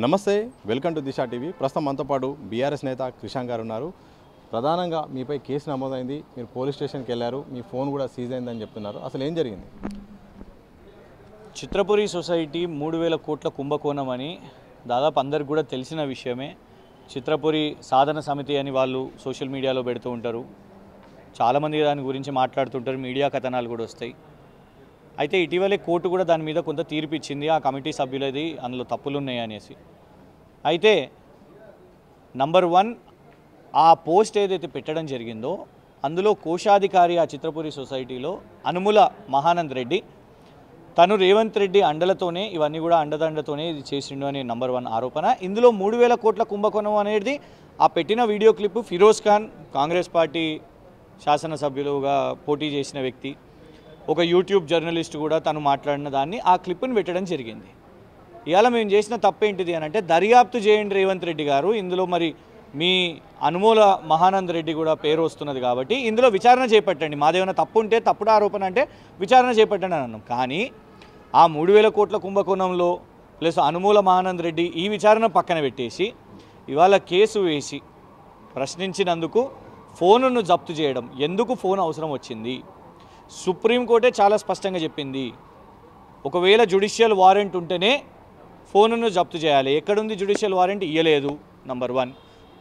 నమస్తే, welcome to Disha TV. ప్రస్తుతం మనతో పాటు బీఆర్ఎస్ నేత క్రిషాంక్ గారు ఉన్నారు. ప్రధానంగా మీపై కేసు నమోదైంది, మీరు పోలీస్ స్టేషన్కి వెళ్ళారు, మీ ఫోన్ కూడా సీజ్ అయిందని చెప్తున్నారు. అసలు ఏం జరిగింది? చిత్రపురి సొసైటీ 3000 కోట్ల కుంభకోణం అని దాదాపు అందరికి కూడా తెలిసిన విషయమే. చిత్రపురి సాధన సమితి అని వాళ్ళు సోషల్ మీడియాలో పెడుతూ ఉంటారు, చాలామంది దాని గురించి మాట్లాడుతుంటారు, మీడియా కథనాలు కూడా వస్తాయి. అయితే ఇటీవలే కోర్టు కూడా దాని మీద కొంత తీర్పు ఇచ్చింది, ఆ కమిటీ సభ్యులది అందులో తప్పులు ఉన్నాయి అనేసి. అయితే నంబర్ 1, ఆ పోస్ట్ ఏదైతే పెట్టడం జరిగిందో అందులో కోశాధికారి ఆ చిత్రపురి సొసైటీలో అనుముల మహానంద్ రెడ్డి తను రేవంత్ రెడ్డి అండలతోనే ఇవన్నీ కూడా అండదండతోనే ఇది చేసిండు అనే నంబర్ 1 ఆరోపణ. ఇందులో 3000 కోట్ల కుంభకోణం అనేది ఆ పెట్టిన video clip Firoz Khan, Congress party శాసనసభ్యులుగా పోటీ చేసిన వ్యక్తి, ఒక యూట్యూబ్ జర్నలిస్ట్ కూడా తను మాట్లాడిన దాన్ని ఆ క్లిప్ను పెట్టడం జరిగింది. ఇవాళ మేము చేసిన తప్పేంటిది అని అంటే దర్యాప్తు చేయండి రేవంత్ రెడ్డి గారు, ఇందులో మరి మీ అనుమూల మహానంద్ రెడ్డి కూడా పేరు వస్తున్నది కాబట్టి ఇందులో విచారణ చేపట్టండి, మాదేమైనా తప్పు ఉంటే తప్పుడు ఆరోపణ అంటే విచారణ చేపట్టండి అని అన్నాం. కానీ ఆ 3000 కోట్ల కుంభకోణంలో ప్లస్ అనుమూల మహానంద్ రెడ్డి ఈ విచారణ పక్కన పెట్టేసి ఇవాళ కేసు వేసి ప్రశ్నించినందుకు ఫోనును జప్తు చేయడం, ఎందుకు ఫోన్ అవసరం వచ్చింది? సుప్రీంకోర్టే చాలా స్పష్టంగా చెప్పింది, ఒకవేళ జ్యుడిషియల్ వారెంట్ ఉంటేనే ఫోనును జప్తు చేయాలి. ఎక్కడుంది జ్యుడిషియల్ వారెంట్? ఇవ్వలేదు. నంబర్ 1,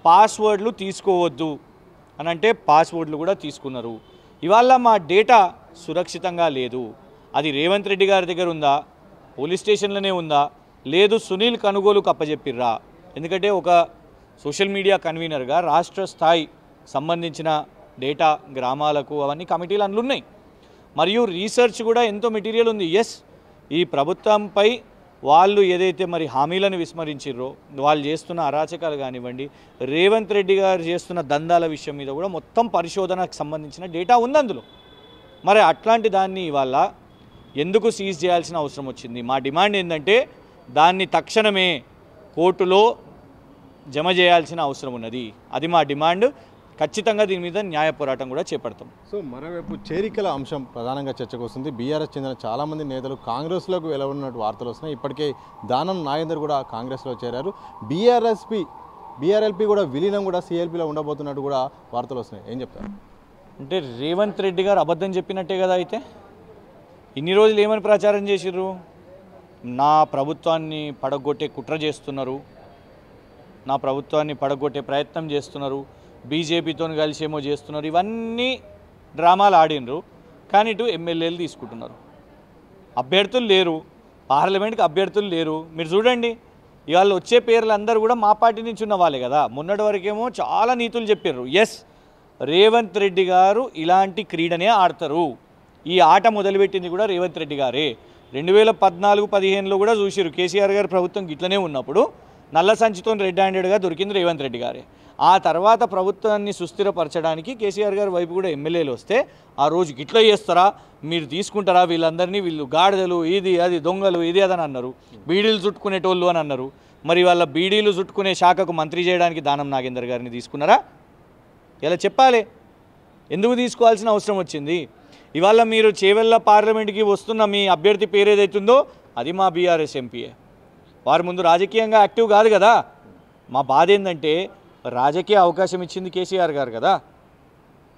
పాస్వర్డ్లు తీసుకోవద్దు అని అంటే పాస్వర్డ్లు కూడా తీసుకున్నారు. ఇవాళ మా డేటా సురక్షితంగా లేదు, అది రేవంత్ రెడ్డి గారి దగ్గర ఉందా, పోలీస్ స్టేషన్లోనే ఉందా, లేదు సునీల్ కనుగోలుకు అప్పచెప్పిర్రా? ఎందుకంటే ఒక సోషల్ మీడియా కన్వీనర్గా రాష్ట్ర స్థాయి సంబంధించిన డేటా గ్రామాలకు అవన్నీ కమిటీలు అందులో ఉన్నాయి, మరియు రీసెర్చ్ కూడా ఎంతో మెటీరియల్ ఉంది. ఎస్, ఈ ప్రభుత్వంపై వాళ్ళు ఏదైతే మరి హామీలను విస్మరించిర్రో, వాళ్ళు చేస్తున్న అరాచకాలు కానివ్వండి, రేవంత్ రెడ్డి గారు చేస్తున్న దందాల విషయం మీద కూడా మొత్తం పరిశోధనకు సంబంధించిన డేటా ఉంది అందులో. మరి అట్లాంటి దాన్ని ఇవాళ ఎందుకు సీజ్ చేయాల్సిన అవసరం వచ్చింది? మా డిమాండ్ ఏంటంటే దాన్ని తక్షణమే కోర్టులో జమ చేయాల్సిన అవసరం ఉన్నది, అది మా డిమాండ్. ఖచ్చితంగా దీని మీద న్యాయ పోరాటం కూడా చేపడతాం. సో మరోవైపు చేరికల అంశం ప్రధానంగా చర్చకు వస్తుంది. బీఆర్ఎస్ చెందిన చాలామంది నేతలు కాంగ్రెస్లోకి వెళ్ళనున్నట్టు వార్తలు వస్తున్నాయి. ఇప్పటికే దానం నాగేందర్ కూడా కాంగ్రెస్లో చేరారు. బీఆర్ఎల్పీ కూడా విలీనం కూడా సిఎల్పీలో ఉండబోతున్నట్టు కూడా వార్తలు వస్తున్నాయి. ఏం చెప్తారు? అంటే రేవంత్ రెడ్డి గారు అబద్ధం చెప్పినట్టే కదా. అయితే ఇన్ని రోజులు ఏమని ప్రచారం చేసిర్రు? నా ప్రభుత్వాన్ని పడగొట్టే కుట్ర చేస్తున్నారు, నా ప్రభుత్వాన్ని పడగొట్టే ప్రయత్నం చేస్తున్నారు, బీజేపీతో కలిసి ఏమో చేస్తున్నారు, ఇవన్నీ డ్రామాలు ఆడినరు. కానీ ఇటు ఎమ్మెల్యేలు తీసుకుంటున్నారు, అభ్యర్థులు లేరు, పార్లమెంట్కి అభ్యర్థులు లేరు. మీరు చూడండి, ఇవాళ వచ్చే పేర్లు అందరూ కూడా మా పార్టీ నుంచి ఉన్న వాళ్ళే కదా. మొన్నటి వరకేమో చాలా నీతులు చెప్పారు. ఎస్, రేవంత్ రెడ్డి గారు ఇలాంటి క్రీడనే ఆడతారు, ఈ ఆట మొదలుపెట్టింది కూడా రేవంత్ రెడ్డి గారే. 2014-15లో కూడా చూసిరు, కేసీఆర్ గారి ప్రభుత్వం గిట్లనే ఉన్నప్పుడు నల్ల సంచితో రెడ్ హ్యాండెడ్గా దొరికింది రేవంత్ రెడ్డి గారే. ఆ తర్వాత ప్రభుత్వాన్ని సుస్థిరపరచడానికి కేసీఆర్ గారి వైపు కూడా ఎమ్మెల్యేలు వస్తే ఆ రోజు గిట్లా చేస్తారా, మీరు తీసుకుంటారా వీళ్ళందరినీ, వీళ్ళు గాడిదలు, ఇది అది దొంగలు, ఇది అదని అన్నారు, బీడీలు చుట్టుకునేటోళ్ళు అని అన్నారు. మరి వాళ్ళ బీడీలు చుట్టుకునే శాఖకు మంత్రి చేయడానికి దానం నాగేందర్ గారిని తీసుకున్నారా? ఇలా చెప్పాలి, ఎందుకు తీసుకోవాల్సిన అవసరం వచ్చింది? ఇవాళ మీరు చేవెళ్ళ పార్లమెంట్కి వస్తున్న మీ అభ్యర్థి పేరు ఏదైతుందో అది మా బీఆర్ఎస్ ఎంపీఏ. వారి ముందు రాజకీయంగా యాక్టివ్ కాదు కదా. మా బాధ ఏంటంటే రాజకీయ అవకాశం ఇచ్చింది కేసీఆర్ గారు కదా.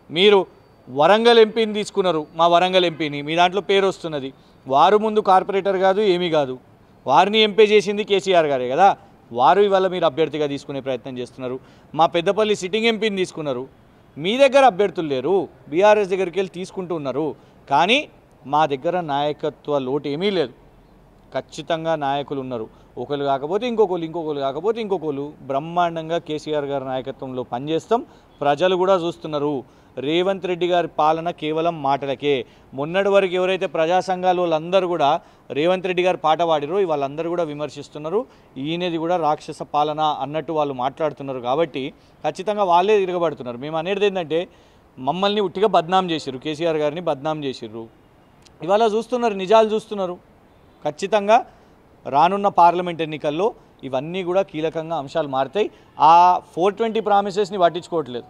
మీరు వరంగల్ ఎంపీని తీసుకున్నారు, మా వరంగల్ ఎంపీని, మీ దాంట్లో పేరు వస్తున్నది. వారు ముందు కార్పొరేటర్ కాదు, ఏమీ కాదు, వారిని ఎంపీ చేసింది కేసీఆర్ గారే కదా. వారు ఇవాళ మీరు అభ్యర్థిగా తీసుకునే ప్రయత్నం చేస్తున్నారు. మా పెద్దపల్లి సిట్టింగ్ ఎంపీని తీసుకున్నారు, మీ దగ్గర అభ్యర్థులు లేరు, బీఆర్ఎస్ దగ్గరికి వెళ్ళి తీసుకుంటూ ఉన్నారు. కానీ మా దగ్గర నాయకత్వ లోటు ఏమీ లేదు, ఖచ్చితంగా నాయకులు ఉన్నారు. ఒకరు కాకపోతే ఇంకొకరు, ఇంకొకరు కాకపోతే ఇంకొకరు. బ్రహ్మాండంగా కేసీఆర్ గారి నాయకత్వంలో పనిచేస్తాం. ప్రజలు కూడా చూస్తున్నారు. రేవంత్ రెడ్డి గారి పాలన కేవలం మాటలకే. మొన్నటి వరకు ఎవరైతే ప్రజా సంఘాల వాళ్ళందరూ కూడా రేవంత్ రెడ్డి గారు పాట పాడిరో వాళ్ళందరూ కూడా విమర్శిస్తున్నారు. ఈయనది కూడా రాక్షస పాలన అన్నట్టు వాళ్ళు మాట్లాడుతున్నారు. కాబట్టి ఖచ్చితంగా వాళ్ళే తిరగబడుతున్నారు. మేము అనేది ఏంటంటే మమ్మల్ని ఉట్టిగా బద్నాం చేసిర్రు, కేసీఆర్ గారిని బద్నాం చేసిర్రు. ఇవాళ చూస్తున్నారు, నిజాలు చూస్తున్నారు. ఖచ్చితంగా రానున్న పార్లమెంట్ ఎన్నికల్లో ఇవన్నీ కూడా కీలకంగా అంశాలు మారుతాయి. ఆ 420 ప్రామిసెస్ని పట్టించుకోవట్లేదు,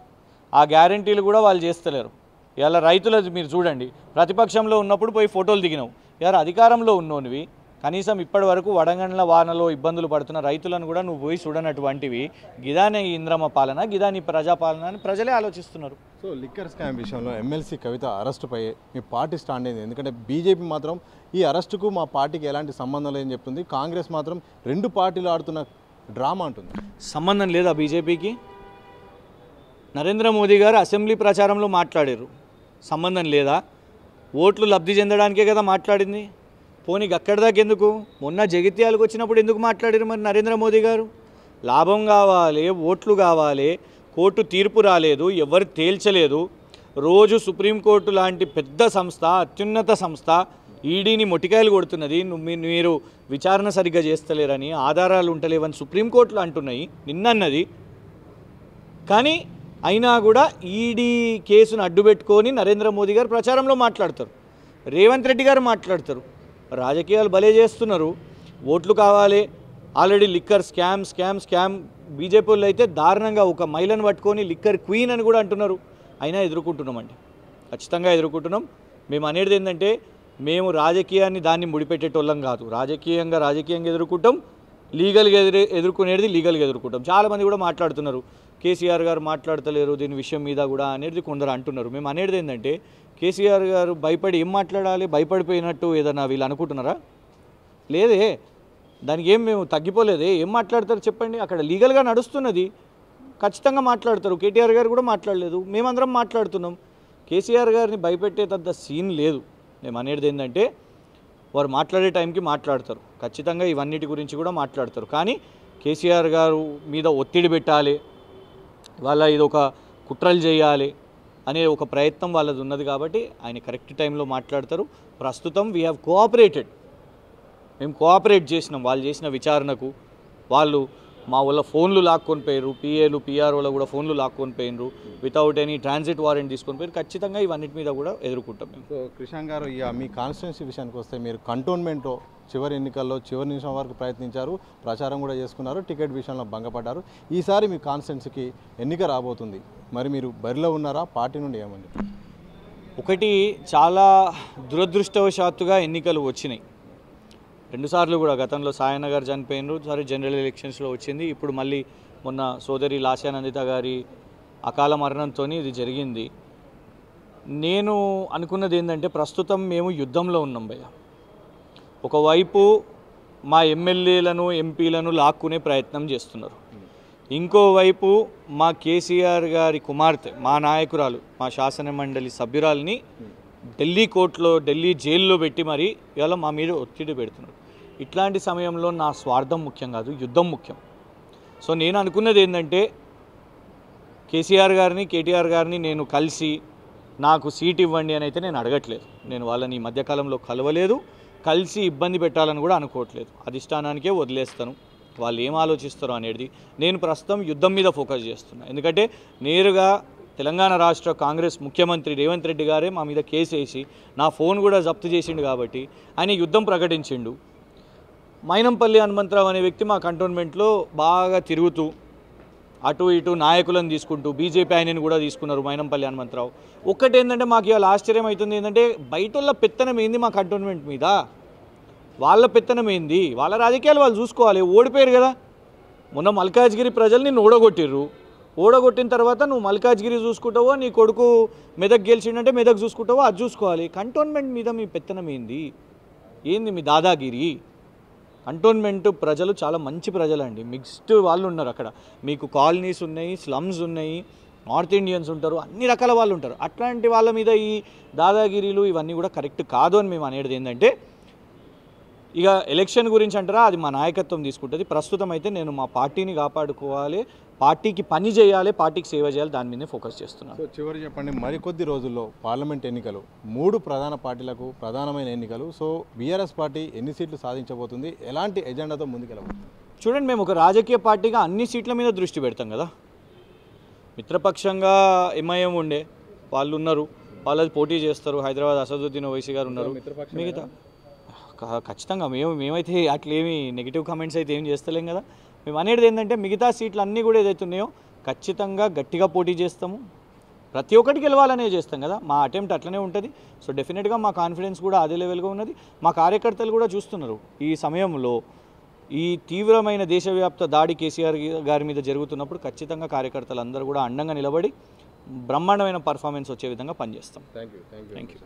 ఆ గ్యారంటీలు కూడా వాళ్ళు చేస్తలేరు. ఇలా రైతులది మీరు చూడండి, ప్రతిపక్షంలో ఉన్నప్పుడు పోయి ఫోటోలు దిగినావు, యారు అధికారంలో ఉన్నోనివి కనీసం ఇప్పటి వరకు వడగండ్ల వానలో ఇబ్బందులు పడుతున్న రైతులను కూడా నువ్వు పోయి చూడనటువంటివి గిదానే ఇంద్రమ్మ పాలన గిదాని ప్రజాపాలన అని ప్రజలే ఆలోచిస్తున్నారు. సో లిక్కర్ స్కామ్ విషయంలో ఎమ్మెల్సీ కవిత అరెస్టుపై మీ పార్టీ స్టాండ్ ఏంది? ఎందుకంటే బీజేపీ మాత్రం ఈ అరెస్టుకు మా పార్టీకి ఎలాంటి సంబంధం లేదని చెప్తుంది, కాంగ్రెస్ మాత్రం రెండు పార్టీలు ఆడుతున్న డ్రామా అంటుంది. సంబంధం లేదా బీజేపీకి? నరేంద్ర మోదీ గారు అసెంబ్లీ ప్రచారంలో మాట్లాడారు, సంబంధం లేదా? ఓట్లు లబ్ధి చెందడానికే కదా మాట్లాడింది. పోనీ అక్కడి దాకా ఎందుకు? మొన్న జగిత్యాలకు వచ్చినప్పుడు ఎందుకు మాట్లాడారు మరి నరేంద్ర మోదీ గారు? లాభం కావాలి, ఓట్లు కావాలి, కోర్టు తీర్పు రాలేదు, ఎవరు తేల్చలేదు. రోజు సుప్రీంకోర్టు లాంటి పెద్ద సంస్థ, అత్యున్నత సంస్థ ఈడీని మొటికాయలు కొడుతున్నది, మీరు విచారణ సరిగ్గా చేస్తలేరని, ఆధారాలు ఉంటలేవని సుప్రీంకోర్టులు అంటున్నాయి, నిన్నన్నది. కానీ అయినా కూడా ఈడీ కేసును అడ్డుపెట్టుకొని నరేంద్ర మోదీ గారు ప్రచారంలో మాట్లాడతారు, రేవంత్ రెడ్డి గారు మాట్లాడతారు. రాజకీయాలు భలే చేస్తున్నారు. ఓట్లు కావాలి, ఆల్రెడీ లిక్కర్ స్కామ్ బీజేపీ వాళ్ళు అయితే దారుణంగా ఒక మహిళను పట్టుకొని లిక్కర్ క్వీన్ అని కూడా అంటున్నారు. అయినా ఎదుర్కొంటున్నామండి, ఖచ్చితంగా ఎదుర్కొంటున్నాం. మేము అనేది ఏంటంటే మేము రాజకీయాన్ని దాన్ని ముడిపెట్టేటోళ్ళం కాదు. రాజకీయంగా ఎదుర్కొంటాం, లీగల్గా ఎదుర్కొనేది లీగల్గా ఎదుర్కొంటాం. చాలామంది కూడా మాట్లాడుతున్నారు, కేసీఆర్ గారు మాట్లాడతలేరు దీని విషయం మీద కూడా అనేది కొందరు అంటున్నారు. మేము అనేది ఏంటంటే కేసీఆర్ గారు భయపడి ఏం మాట్లాడాలి, భయపడిపోయినట్టు ఏదన్నా వీళ్ళు అనుకుంటున్నారా? లేదే, దానికి ఏం మేము తగ్గిపోలేదే. ఏం మాట్లాడతారు చెప్పండి? అక్కడ లీగల్గా నడుస్తున్నది, ఖచ్చితంగా మాట్లాడతారు. కేటీఆర్ గారు కూడా మాట్లాడలేదు, మేమందరం మాట్లాడుతున్నాం. కేసీఆర్ గారిని భయపెట్టేంత సీన్ లేదు. మేము అనేది ఏంటంటే వారు మాట్లాడే టైంకి మాట్లాడతారు, ఖచ్చితంగా ఇవన్నిటి గురించి కూడా మాట్లాడతారు. కానీ కేసీఆర్ గారు మీద ఒత్తిడి పెట్టాలి, వాళ్ళ ఇది ఒక కుట్రలు చేయాలి అనే ఒక ప్రయత్నం వాళ్ళది ఉన్నది. కాబట్టి ఆయన కరెక్ట్ టైంలో మాట్లాడతారు. ప్రస్తుతం వీ హ్యావ్ కోఆపరేటెడ్, మేము కోఆపరేట్ చేసినాం వాళ్ళు చేసిన విచారణకు. వాళ్ళు మా వాళ్ళ ఫోన్లు లాక్కొని పోయారు, పిఏలు పిఆర్ఓలో కూడా ఫోన్లు లాక్కొని పోయినరు, వితౌట్ ఎనీ ట్రాన్సిట్ వారెంట్ తీసుకొని పోయారు. ఖచ్చితంగా ఇవన్నిటి మీద కూడా ఎదుర్కొంటాం మేము. సో కృష్ణ గారు, ఇక మీ కాన్స్టిట్యున్సీ విషయానికి వస్తే మీరు కంటోన్మెంట్లో చివరి ఎన్నికల్లో చివరి నిమిషం వరకు ప్రయత్నించారు, ప్రచారం కూడా చేసుకున్నారు, టికెట్ విషయంలో భంగపడ్డారు. ఈసారి మీ కాన్స్టిట్యున్సీకి ఎన్నిక రాబోతుంది, మరి మీరు బరిలో ఉన్నారా? పార్టీ నుండి ఏమని? ఒకటి, చాలా దురదృష్టవశాత్తుగా ఎన్నికలు వచ్చినాయి రెండుసార్లు కూడా. గతంలో సాయన్న గారు చనిపోయినారు, సరే జనరల్ ఎలక్షన్స్లో వచ్చింది. ఇప్పుడు మళ్ళీ మొన్న సోదరి లాస్యానందిత గారి అకాల మరణంతో ఇది జరిగింది. నేను అనుకున్నది ఏంటంటే ప్రస్తుతం మేము యుద్ధంలో ఉన్నాం భయ్య. ఒకవైపు మా ఎమ్మెల్యేలను ఎంపీలను లాక్కునే ప్రయత్నం చేస్తున్నారు, ఇంకోవైపు మా కేసీఆర్ గారి కుమార్తె, మా నాయకురాలు, మా శాసనమండలి సభ్యురాలని ఢిల్లీ కోర్టులో, ఢిల్లీ జైల్లో పెట్టి మరి ఇవాళ మా మీద ఒత్తిడి పెడుతున్నారు. ఇట్లాంటి సమయంలో నా స్వార్థం ముఖ్యం కాదు, యుద్ధం ముఖ్యం. సో నేను అనుకున్నది ఏంటంటే కేసీఆర్ గారిని, కేటీఆర్ గారిని నేను కలిసి నాకు సీట్ ఇవ్వండి అని అయితే నేను అడగట్లేదు. నేను వాళ్ళని ఈ మధ్యకాలంలో కలవలేదు, కలిసి ఇబ్బంది పెట్టాలని కూడా అనుకోవట్లేదు. అధిష్టానానికే వదిలేస్తాను, వాళ్ళు ఏం ఆలోచిస్తారో అనేది. నేను ప్రస్తుతం యుద్ధం మీద ఫోకస్ చేస్తున్నాను. ఎందుకంటే నేరుగా తెలంగాణ రాష్ట్ర కాంగ్రెస్ ముఖ్యమంత్రి రేవంత్ రెడ్డి గారే మా మీద కేసు వేసి నా ఫోన్ కూడా జప్తు చేసిండు. కాబట్టి ఆయన యుద్ధం ప్రకటించిండు. మైనంపల్లి హనుమంతరావు అనే వ్యక్తి మా కంటోన్మెంట్లో బాగా తిరుగుతూ అటు ఇటు నాయకులను తీసుకుంటూ, బీజేపీ ఆయనని కూడా తీసుకున్నారు మైనంపల్లి హనుమంతరావు. ఒక్కటేంటంటే మాకు ఇవాళ ఆశ్చర్యం అవుతుంది ఏంటంటే బయట వాళ్ళ పెత్తనం ఏంది మా కంటోన్మెంట్ మీద, వాళ్ళ పెత్తనం ఏంది, వాళ్ళ రాజకీయాలు వాళ్ళు చూసుకోవాలి. ఓడిపోయారు కదా, మొన్న మల్కాజ్గిరి ప్రజలు నిన్ను ఓడగొట్టిర్రు, ఓడగొట్టిన తర్వాత నువ్వు మల్కాజ్గిరి చూసుకుంటావో, నీ కొడుకు మెదక్ గెలిచిండంటే మెదక్ చూసుకుంటావో, అది చూసుకోవాలి. కంటోన్మెంట్ మీద మీ పెత్తనం ఏంది, మీ దాదాగిరి? కంటోన్మెంట్ ప్రజలు చాలా మంచి ప్రజలండి, మిక్స్డ్ వాళ్ళు ఉన్నారు అక్కడ. మీకు కాలనీస్ ఉన్నాయి, స్లమ్స్ ఉన్నాయి, నార్త్ ఇండియన్స్ ఉంటారు, అన్ని రకాల వాళ్ళు ఉంటారు. అట్లాంటి వాళ్ళ మీద ఈ దాదాగిరీలు ఇవన్నీ కూడా కరెక్ట్ కాదు అని మేము అనేది ఏంటంటే, ఇక ఎలక్షన్ గురించి అంటారా, అది మా నాయకత్వం తీసుకుంటుంది. ప్రస్తుతం అయితే నేను మా పార్టీని కాపాడుకోవాలి, పార్టీకి పని చేయాలి, పార్టీకి సేవ చేయాలి, దాని మీదే ఫోకస్ చేస్తున్నాను. సో చివరి చెప్పండి, మరికొద్ది రోజుల్లో పార్లమెంట్ ఎన్నికలు, 3 ప్రధాన పార్టీలకు ప్రధానమైన ఎన్నికలు. సో బీఆర్ఎస్ పార్టీ ఎన్ని సీట్లు సాధించబోతుంది, ఎలాంటి ఎజెండాతో ముందుకెళ్ళబోతుంది? చూడండి, మేము ఒక రాజకీయ పార్టీగా అన్ని సీట్ల మీద దృష్టి పెడతాం కదా. మిత్రపక్షంగా ఎంఐఎం ఉండే వాళ్ళు ఉన్నారు, వాళ్ళది పోటీ చేస్తారు. హైదరాబాద్ అసదుద్దీన్ ఓవైసీ గారు ఉన్నారు. మిగతా ఖచ్చితంగా మేమైతే అట్లేమి నెగిటివ్ కామెంట్స్ అయితే ఏం చేస్తలేం కదా. మేము అనేది ఏంటంటే మిగతా సీట్లు అన్నీ కూడా ఏదైతే ఉన్నాయో ఖచ్చితంగా గట్టిగా పోటీ చేస్తాము. ప్రతి ఒక్కటి గెలవాలనే చేస్తాం కదా, మా అటెంప్ట్ అట్లనే ఉంటుంది. సో డెఫినెట్గా మా కాన్ఫిడెన్స్ కూడా అదే లెవెల్గా ఉన్నది. మా కార్యకర్తలు కూడా చూస్తున్నారు ఈ సమయంలో ఈ తీవ్రమైన దేశవ్యాప్త దాడి కేసీఆర్ గారి మీద జరుగుతున్నప్పుడు ఖచ్చితంగా కార్యకర్తలు అందరూ కూడా అండంగా నిలబడి బ్రహ్మాండమైన పర్ఫార్మెన్స్ వచ్చే విధంగా పనిచేస్తాం. Thank you.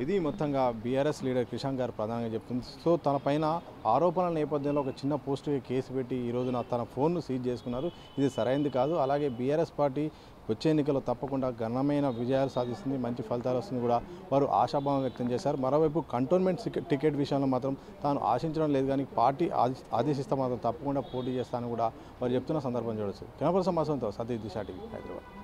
ఇది మొత్తంగా బీఆర్ఎస్ లీడర్ కిషన్ గారు ప్రధానంగా చెప్తుంది. సో తన పైన ఆరోపణల నేపథ్యంలో ఒక చిన్న పోస్టుకి కేసు పెట్టి ఈ రోజున తన ఫోన్ను సీజ్ చేసుకున్నారు. ఇది సరైనది కాదు. అలాగే బీఆర్ఎస్ పార్టీ వచ్చే ఎన్నికల్లో తప్పకుండా ఘనమైన విజయాలు సాధిస్తుంది, మంచి ఫలితాలు వస్తుంది కూడా వారు ఆశాభావం వ్యక్తం చేశారు. మరోవైపు కంటోన్మెంట్ టికెట్ విషయంలో మాత్రం తాను ఆశించడం లేదు, కానీ పార్టీ ఆదేశిస్తే మాత్రం తప్పకుండా పోటీ చేస్తానని కూడా వారు చెప్తున్న సందర్భం చూడొచ్చు. కెమెరా పర్సన్ మాసంతో సతీష్ దిశా టీవీ, హైదరాబాద్.